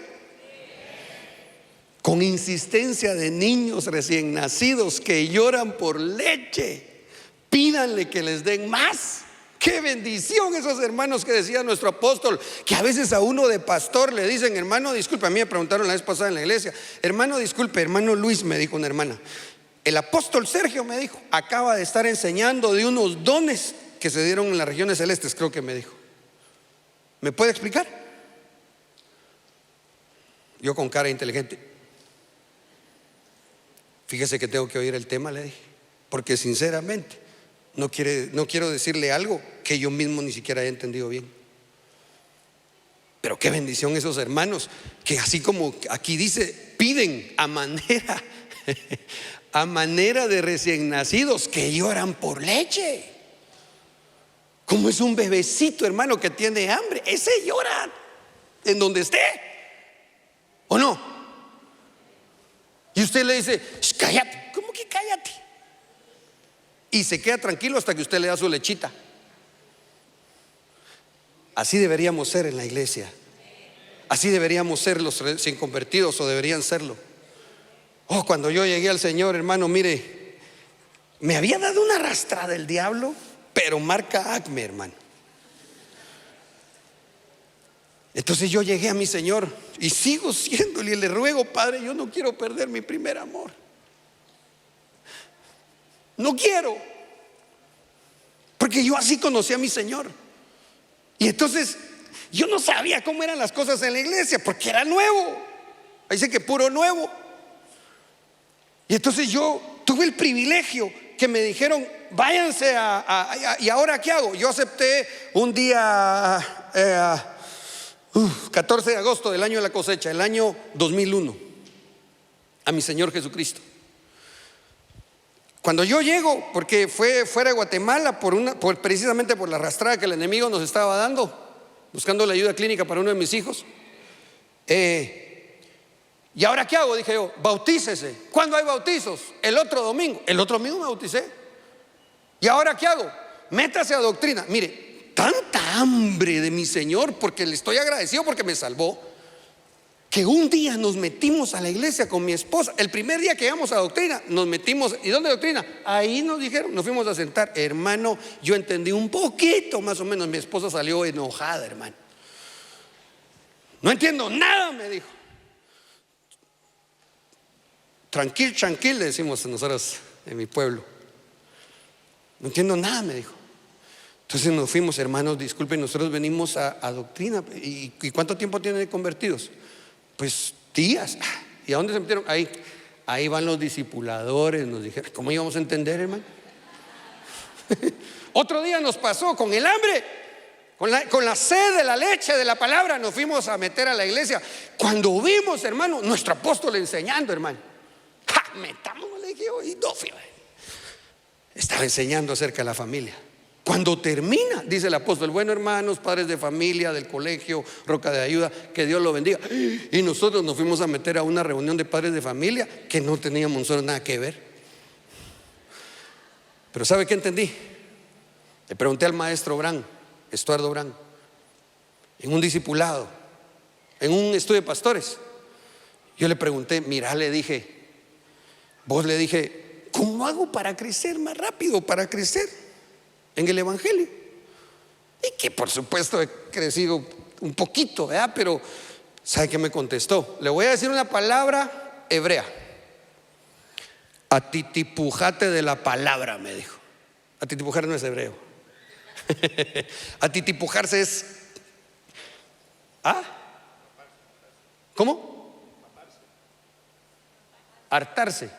Con insistencia de niños recién nacidos que lloran por leche, pídanle que les den más. Qué bendición esos hermanos que decía nuestro apóstol, que a veces a uno de pastor le dicen: hermano, disculpe. A mí me preguntaron la vez pasada en la iglesia: hermano, disculpe, hermano Luis, me dijo una hermana, el apóstol Sergio, me dijo, acaba de estar enseñando de unos dones que se dieron en las regiones celestes, creo que me dijo. ¿Me puede explicar? Yo con cara inteligente: fíjese que tengo que oír el tema, le dije, porque sinceramente no quiero decirle algo que yo mismo ni siquiera he entendido bien. Pero qué bendición esos hermanos que, así como aquí dice, piden a manera de recién nacidos que lloran por leche. Como es un bebecito, hermano, que tiene hambre, ese llora en donde esté, ¿o no? Y usted le dice: cállate. ¿Cómo que cállate? Y se queda tranquilo hasta que usted le da su lechita. Así deberíamos ser en la iglesia. Así deberíamos ser los recién convertidos, o deberían serlo. Oh, cuando yo llegué al Señor, hermano, mire, me había dado una arrastrada el diablo, pero marca Acme, hermano. Entonces yo llegué a mi Señor y sigo siéndole, y le ruego: Padre, yo no quiero perder mi primer amor. No quiero, porque yo así conocí a mi Señor. Y entonces yo no sabía cómo eran las cosas en la iglesia, porque era nuevo. Ahí dice que puro nuevo. Y entonces yo tuve el privilegio que me dijeron: váyanse ¿y ahora qué hago? Yo acepté un día 14 de agosto del año de la cosecha, el año 2001, a mi Señor Jesucristo. Cuando yo llego, porque fue fuera de Guatemala precisamente por la arrastrada que el enemigo nos estaba dando, buscando la ayuda clínica para uno de mis hijos. ¿Y ahora qué hago? Dije yo: bautícese. ¿Cuándo hay bautizos? El otro domingo. El otro domingo me bauticé. ¿Y ahora qué hago? Métase a doctrina. Mire, tanta hambre de mi Señor, porque le estoy agradecido porque me salvó, que un día nos metimos a la iglesia con mi esposa. El primer día que llegamos a doctrina, nos metimos. ¿Y dónde doctrina? Ahí nos dijeron, nos fuimos a sentar. Hermano, yo entendí un poquito más o menos. Mi esposa salió enojada, hermano. No entiendo nada, me dijo. Tranquil, le decimos nosotros en mi pueblo. No entiendo nada, me dijo. Entonces nos fuimos, hermanos, disculpen, nosotros venimos a doctrina. ¿Y cuánto tiempo tienen de convertidos? Pues días. ¿Y a dónde se metieron? Ahí van los discipuladores, nos dijeron. ¿Cómo íbamos a entender, hermano? Otro día nos pasó con el hambre, con la sed de la leche, de la palabra. Nos fuimos a meter a la iglesia. Cuando vimos, hermano, nuestro apóstol enseñando, hermano. Metámonos, le dije, y no fui. Estaba enseñando acerca de la familia. Cuando termina, dice el apóstol: bueno, hermanos, padres de familia, del colegio Roca de Ayuda, que Dios lo bendiga. Y nosotros nos fuimos a meter a una reunión de padres de familia que no teníamos nosotros nada que ver. Pero ¿sabe qué entendí? Le pregunté al maestro Brand, Estuardo Brand, en un discipulado, en un estudio de pastores. Yo le pregunté, mira, le dije, ¿cómo hago para crecer más rápido, para crecer en el evangelio? Y que por supuesto he crecido un poquito, ¿verdad? Pero ¿sabe qué me contestó? Le voy a decir una palabra hebrea. Atitipujate de la palabra, me dijo. Atitipujar no es hebreo. Atitipujarse es ¿cómo? Hartarse.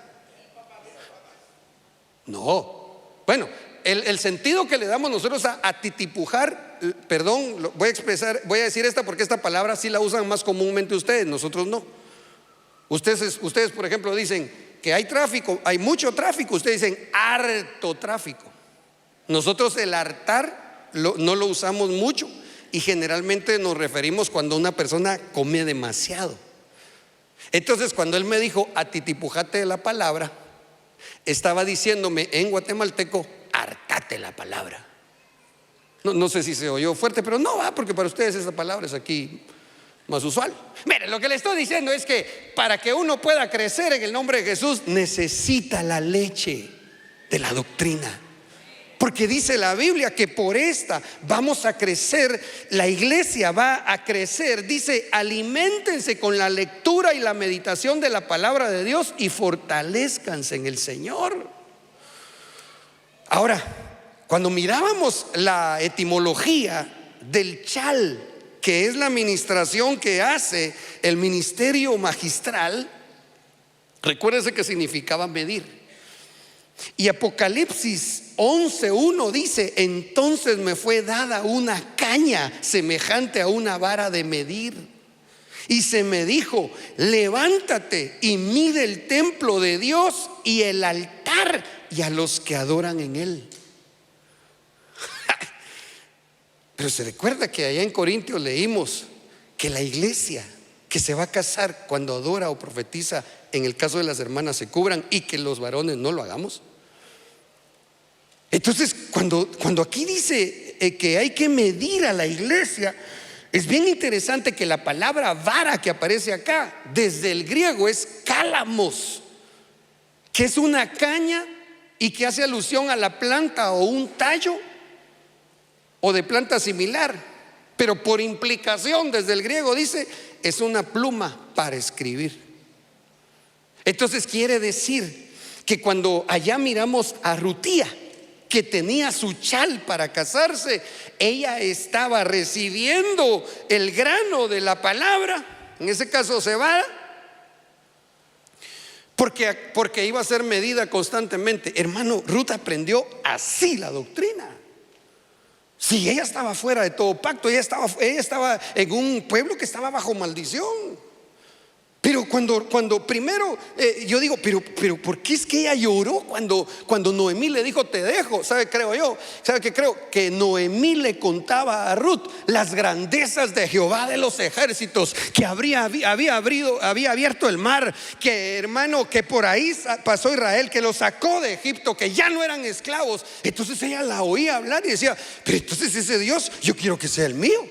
No. Bueno, el sentido que le damos nosotros a atitipujar, perdón, voy a decir esta porque esta palabra sí la usan más comúnmente ustedes, nosotros no. Ustedes, por ejemplo, dicen que hay tráfico, hay mucho tráfico. Ustedes dicen harto tráfico. Nosotros el hartar no lo usamos mucho y generalmente nos referimos cuando una persona come demasiado. Entonces, cuando él me dijo atitipujate de la palabra, estaba diciéndome en guatemalteco: hartate la palabra. No sé si se oyó fuerte, pero no va, porque para ustedes esa palabra es aquí más usual. Mire, lo que le estoy diciendo es que para que uno pueda crecer en el nombre de Jesús, necesita la leche de la doctrina. Porque dice la Biblia que por esta vamos a crecer, la iglesia va a crecer. Dice: aliméntense con la lectura y la meditación de la palabra de Dios y fortalezcanse en el Señor. Ahora, cuando mirábamos la etimología del chal, que es la administración que hace el ministerio magistral, recuérdense que significaba medir. Y Apocalipsis 11:1 dice: entonces me fue dada una caña semejante a una vara de medir, y se me dijo: levántate y mide el templo de Dios y el altar y a los que adoran en él. Pero se recuerda que allá en Corintios leímos que la iglesia que se va a casar cuando adora o profetiza, en el caso de las hermanas, se cubran, y que los varones no lo hagamos. Entonces, cuando aquí dice que hay que medir a la iglesia, es bien interesante que la palabra vara que aparece acá, desde el griego es cálamos, que es una caña y que hace alusión a la planta o un tallo o de planta similar, pero por implicación desde el griego dice es una pluma para escribir. Entonces quiere decir que cuando allá miramos a Rutía, que tenía su chal para casarse, ella estaba recibiendo el grano de la palabra, en ese caso cebada, porque iba a ser medida constantemente. Hermano, Ruth aprendió así la doctrina. Sí, ella estaba fuera de todo pacto, ella estaba en un pueblo que estaba bajo maldición. Pero cuando primero yo digo, pero ¿por qué es que ella lloró cuando Noemí le dijo te dejo? ¿Sabe qué creo? Que Noemí le contaba a Ruth las grandezas de Jehová de los ejércitos, que había abierto el mar, que hermano, que por ahí pasó Israel, que lo sacó de Egipto, que ya no eran esclavos. Entonces ella la oía hablar y decía, pero entonces ese Dios yo quiero que sea el mío.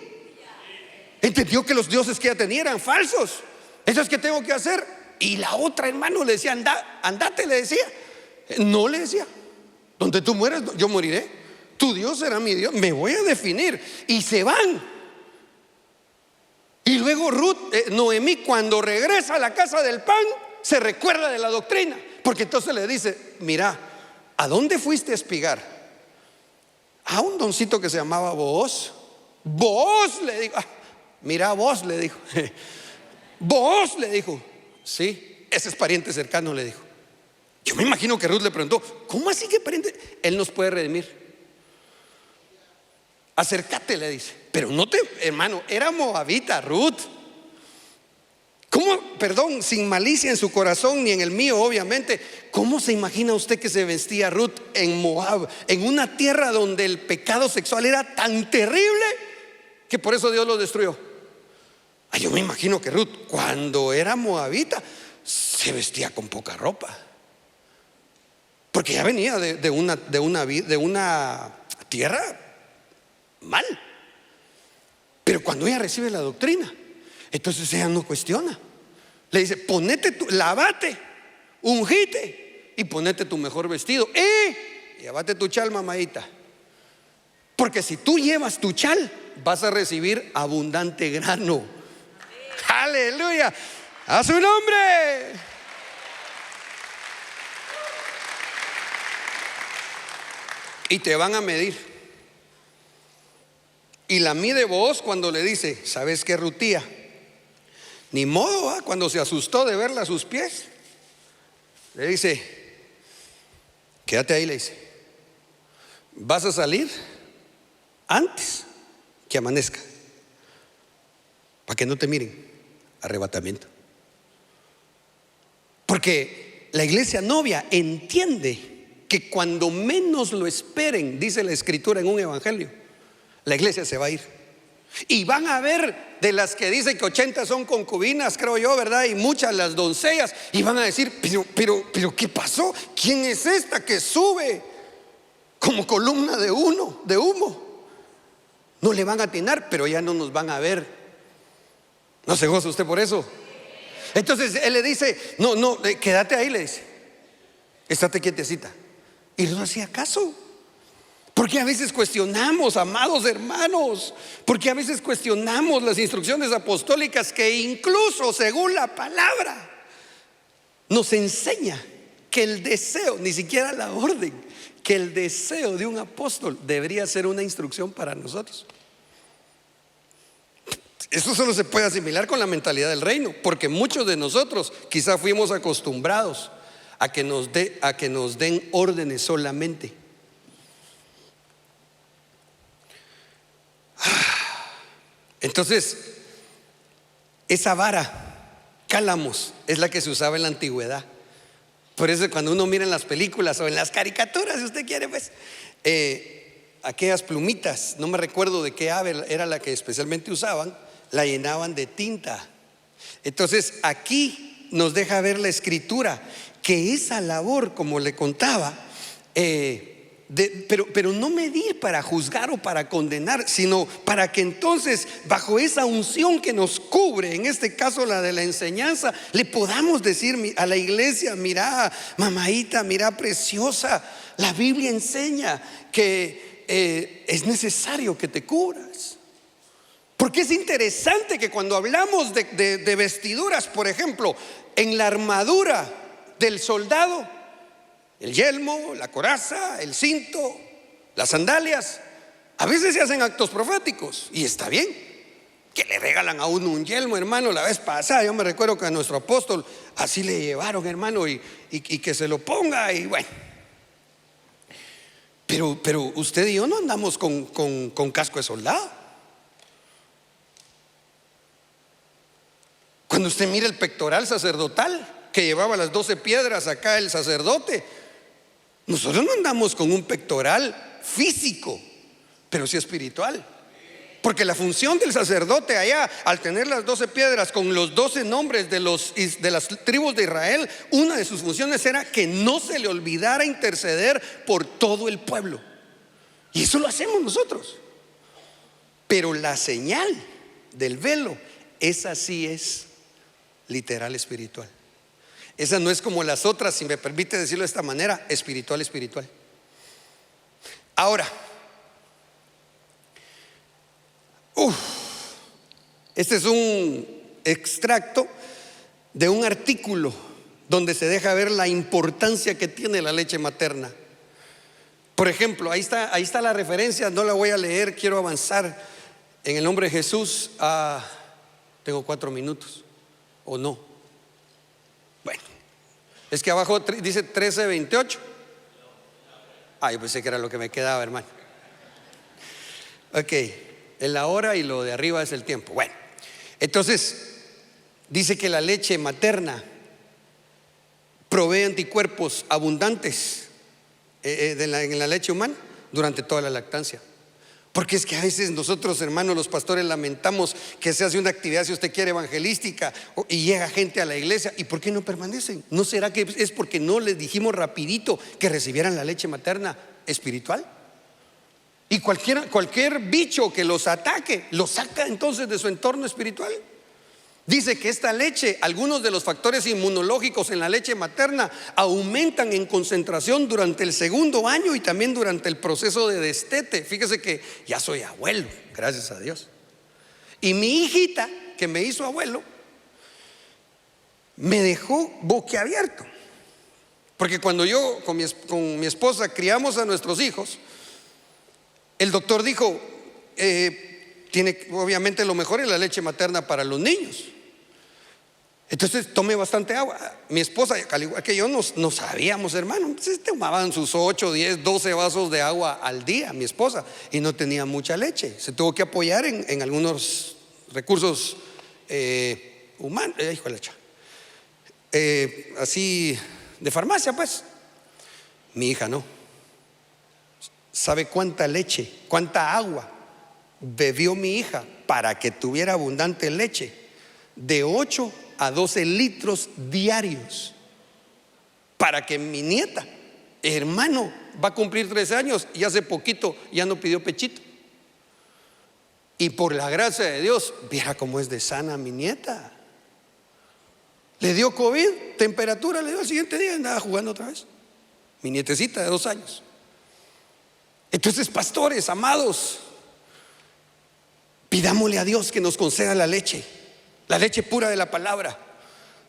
Entendió que los dioses que ella tenía eran falsos. Entonces, ¿qué tengo que hacer? Y la otra, hermano, le decía, andate, le decía. No, le decía, donde tú mueras, yo moriré. Tu Dios será mi Dios, me voy a definir. Y se van. Y luego Noemí, cuando regresa a la casa del pan, se recuerda de la doctrina. Porque entonces le dice, mira, ¿a dónde fuiste a espigar? A un doncito que se llamaba Booz. Booz, le dijo. Mira, vos, le dijo. Booz, le dijo. Sí, ese es pariente cercano, le dijo. Yo me imagino que Ruth le preguntó, ¿cómo así que pariente? Él nos puede redimir. Acércate, le dice. Pero no te, hermano, era moabita Ruth. ¿Cómo, perdón, sin malicia en su corazón ni en el mío, obviamente? ¿Cómo se imagina usted que se vestía Ruth en Moab, en una tierra donde el pecado sexual era tan terrible que por eso Dios lo destruyó? Yo me imagino que Ruth, cuando era moabita, se vestía con poca ropa, porque ya venía de una tierra mal. Pero cuando ella recibe la doctrina, entonces ella no cuestiona. Le dice, lávate, ungite y ponete tu mejor vestido y llévate tu chal, mamadita, porque si tú llevas tu chal vas a recibir abundante grano. Aleluya, a su nombre. Y te van a medir. Y la mide vos cuando le dice, ¿sabes qué, Rutía? Ni modo, cuando se asustó de verla a sus pies, le dice, quédate ahí, le dice, vas a salir antes que amanezca, para que no te miren. Arrebatamiento. Porque la iglesia novia entiende que cuando menos lo esperen, dice la escritura en un evangelio, la iglesia se va a ir. Y van a ver de las que dicen que 80 son concubinas, creo yo, ¿verdad? Y muchas las doncellas. Y van a decir, pero ¿qué pasó? ¿Quién es esta que sube como columna de humo? No le van a atinar, pero ya no nos van a ver. ¿No se goza usted por eso? Entonces él le dice, no, quédate ahí, le dice, estate quietecita. Y no hacía caso. Porque a veces cuestionamos, amados hermanos, porque a veces cuestionamos las instrucciones apostólicas que incluso según la palabra nos enseña que el deseo, ni siquiera la orden, que el deseo de un apóstol debería ser una instrucción para nosotros. Eso solo se puede asimilar con la mentalidad del reino, porque muchos de nosotros quizá fuimos acostumbrados a que nos den órdenes solamente. Entonces, esa vara, cálamos, es la que se usaba en la antigüedad. Por eso cuando uno mira en las películas o en las caricaturas, si usted quiere, pues aquellas plumitas, no me recuerdo de qué ave era la que especialmente usaban, la llenaban de tinta. Entonces aquí nos deja ver la escritura que esa labor, como le contaba, pero no medir para juzgar o para condenar, sino para que entonces bajo esa unción que nos cubre, en este caso la de la enseñanza, le podamos decir a la iglesia, mira, mamadita, mira, preciosa, la Biblia enseña que es necesario que te cubras. Porque es interesante que cuando hablamos de vestiduras, por ejemplo, en la armadura del soldado, el yelmo, la coraza, el cinto, las sandalias, a veces se hacen actos proféticos y está bien. Que le regalan a uno un yelmo, hermano. La vez pasada yo me recuerdo que a nuestro apóstol así le llevaron, hermano, y que se lo ponga y bueno. Pero usted y yo no andamos con casco de soldado. Cuando usted mira el pectoral sacerdotal que llevaba las 12 piedras acá el sacerdote, nosotros no andamos con un pectoral físico, pero sí espiritual. Porque la función del sacerdote allá, al tener las 12 piedras con los 12 nombres de las tribus de Israel, una de sus funciones era que no se le olvidara interceder por todo el pueblo. Y eso lo hacemos nosotros. Pero la señal del velo, esa sí es literal espiritual. Esa no es como las otras, si me permite decirlo de esta manera, espiritual, espiritual. Ahora, este es un extracto de un artículo donde se deja ver la importancia que tiene la leche materna. Por ejemplo, ahí está la referencia, no la voy a leer, quiero avanzar en el nombre de Jesús. Tengo 4 minutos, ¿o no? Bueno, es que abajo dice 13:28. Yo pensé que era lo que me quedaba, hermano. Ok, es la hora y lo de arriba es el tiempo. Bueno, entonces dice que la leche materna provee anticuerpos abundantes en la leche humana durante toda la lactancia. Porque es que a veces nosotros, hermanos, los pastores, lamentamos que se hace una actividad, si usted quiere, evangelística, y llega gente a la iglesia. ¿Y por qué no permanecen? ¿No será que es porque no les dijimos rapidito que recibieran la leche materna espiritual? Y cualquier bicho que los ataque, los saca entonces de su entorno espiritual. Dice que esta leche, algunos de los factores inmunológicos en la leche materna aumentan en concentración durante el segundo año y también durante el proceso de destete. Fíjese que ya soy abuelo, gracias a Dios. Y mi hijita, que me hizo abuelo, me dejó boquiabierto. Porque cuando yo con mi esposa criamos a nuestros hijos, el doctor dijo, tiene obviamente lo mejor es la leche materna para los niños. Entonces tomé bastante agua. Mi esposa, al igual que yo, no sabíamos, hermano. Entonces tomaban sus 8, 10, 12 vasos de agua al día, mi esposa, y no tenía mucha leche. Se tuvo que apoyar en algunos recursos humanos, así de farmacia, pues. Mi hija no. ¿Sabe cuánta leche, cuánta agua bebió mi hija para que tuviera abundante leche? De 8 a 12 litros diarios. Para que mi nieta, hermano, va a cumplir 13 años y hace poquito ya no pidió pechito. Y por la gracia de Dios, viera cómo es de sana mi nieta. Le dio COVID, temperatura, le dio al siguiente día, andaba jugando otra vez. Mi nietecita de 2 años. Entonces, pastores, amados, pidámosle a Dios que nos conceda la leche pura de la palabra.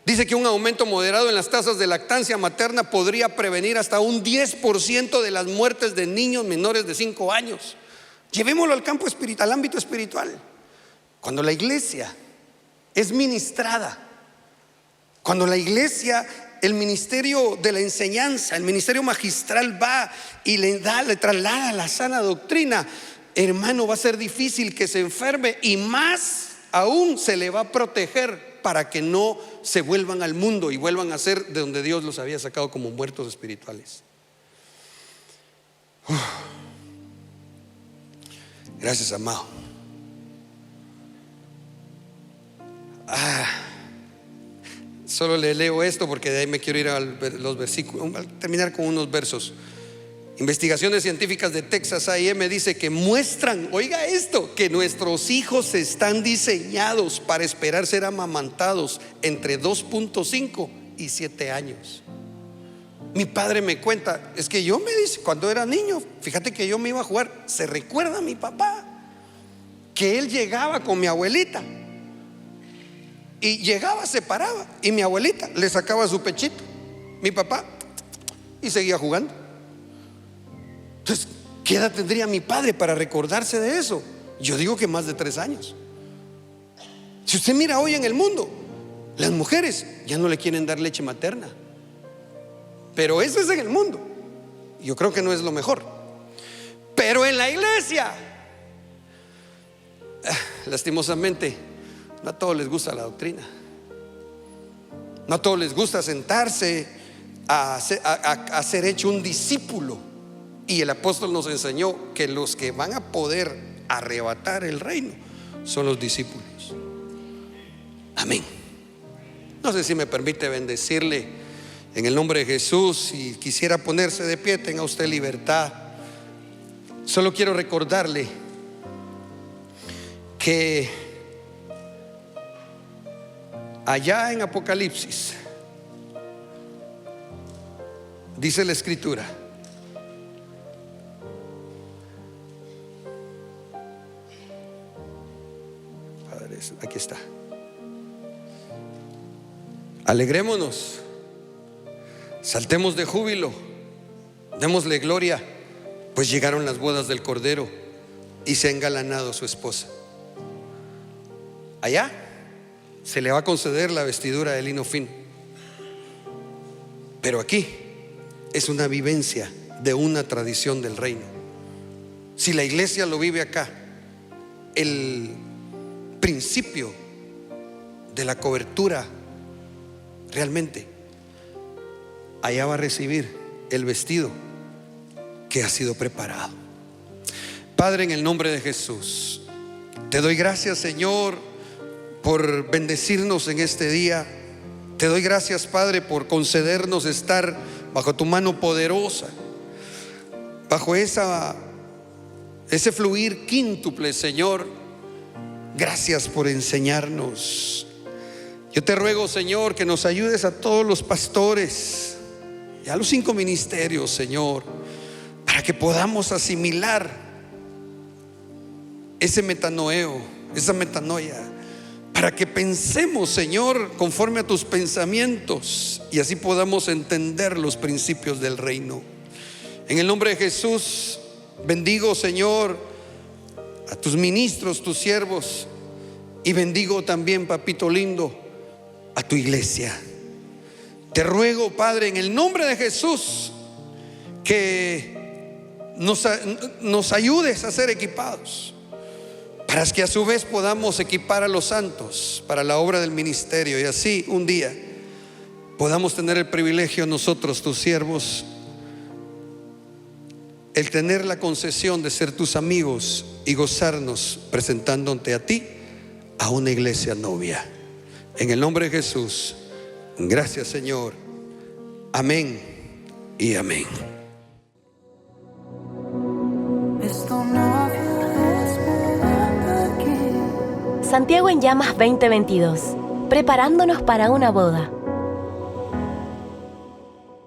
Dice que un aumento moderado en las tasas de lactancia materna podría prevenir hasta un 10% de las muertes de niños menores de 5 años. Llevémoslo al campo espiritual, al ámbito espiritual. Cuando la iglesia es ministrada, cuando la iglesia, el ministerio de la enseñanza, el ministerio magistral va y le traslada la sana doctrina, hermano, va a ser difícil que se enferme, y más aún se le va a proteger para que no se vuelvan al mundo y vuelvan a ser de donde Dios los había sacado como muertos espirituales. Gracias, amado. Solo le leo esto porque de ahí me quiero ir a los versículos, a terminar con unos versos. Investigaciones científicas de Texas A&M dice que muestran, oiga esto, que nuestros hijos están diseñados para esperar ser amamantados entre 2.5 y 7 años. Mi padre me cuenta, es que yo me dice, cuando era niño, fíjate que yo me iba a jugar. Se recuerda a mi papá que él llegaba con mi abuelita y llegaba, se paraba y mi abuelita le sacaba su pechito, mi papá, y seguía jugando. Entonces, ¿qué edad tendría mi padre para recordarse de eso? Yo digo que más de 3 años. Si usted mira hoy en el mundo, las mujeres ya no le quieren dar leche materna. Pero eso es en el mundo. Yo creo que no es lo mejor. Pero en la iglesia, lastimosamente, no a todos les gusta la doctrina. No a todos les gusta sentarse a ser hecho un discípulo. Y el apóstol nos enseñó que los que van a poder arrebatar el reino son los discípulos. Amén. No sé si me permite bendecirle en el nombre de Jesús. Si quisiera ponerse de pie, tenga usted libertad. Solo quiero recordarle que Allá en Apocalipsis dice la Escritura: Padre, aquí está. Alegrémonos, saltemos de júbilo, démosle gloria, pues llegaron las bodas del Cordero y se ha engalanado su esposa. Allá se le va a conceder la vestidura de lino fino, pero aquí es una vivencia de una tradición del reino. Si la iglesia lo vive acá, el principio de la cobertura realmente allá va a recibir el vestido que ha sido preparado. Padre, en el nombre de Jesús, te doy gracias, Señor, por bendecirnos en este día. Te doy gracias, Padre, por concedernos estar bajo tu mano poderosa, bajo ese fluir quíntuple, Señor. Gracias por enseñarnos. Yo te ruego, Señor, que nos ayudes a todos los pastores y a los 5 ministerios, Señor, para que podamos asimilar ese metanoeo, esa metanoia, para que pensemos, Señor, conforme a tus pensamientos y así podamos entender los principios del reino. En el nombre de Jesús, bendigo, Señor, a tus ministros, tus siervos, y bendigo también, papito lindo, a tu iglesia. Te ruego, Padre, en el nombre de Jesús, que nos ayudes a ser equipados, para que a su vez podamos equipar a los santos para la obra del ministerio, y así un día podamos tener el privilegio nosotros, tus siervos, el tener la concesión de ser tus amigos y gozarnos presentándote a ti, a una iglesia novia. En el nombre de Jesús, gracias, Señor. Amén y amén. Santiago en Llamas 2022, preparándonos para una boda.